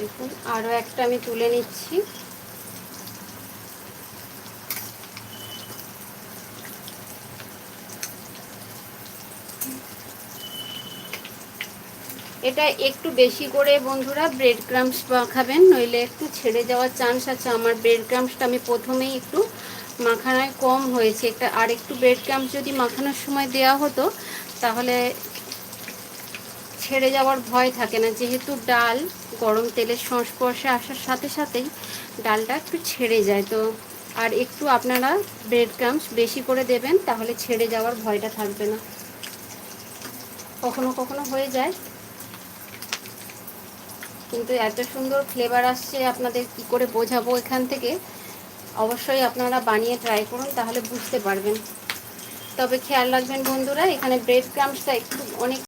দেখুন আরও একটা আমি তুলে নিচ্ছি। এটা একটু বেশি করে বন্ধুরা ব্রেড ক্রাম্বস মাখাবেন, নইলে একটু ছেড়ে যাওয়ার চান্স আছে। আমার ব্রেড ক্রাম্বসটা আমি প্রথমেই একটু মাখানোয় কম হয়েছে, একটা আর একটু ব্রেড ক্রাম্বস যদি মাখানোর সময় দেওয়া হতো তাহলে ছেড়ে যাওয়ার ভয় থাকে না, যেহেতু ডাল গরম তেলের সংস্পর্শে আসার সাথে সাথেই ডালটা একটু ছেড়ে যায়। তো আর একটু আপনারা ব্রেড ক্রাম্বস বেশি করে দেবেন, তাহলে ছেড়ে যাওয়ার ভয়টা থাকবে না। কখনো কখনো হয়ে যায়, কিন্তু এত সুন্দর ফ্লেভার আসছে আপনাদের কি করে বোঝাবো এখান থেকে। অবশ্যই আপনারা বানিয়ে ট্রাই করুন, তাহলে বুঝতে পারবেন। তবে খেয়াল রাখবেন বন্ধুরা, এখানে ব্রেড ক্রাম্বসটা একটু অনেক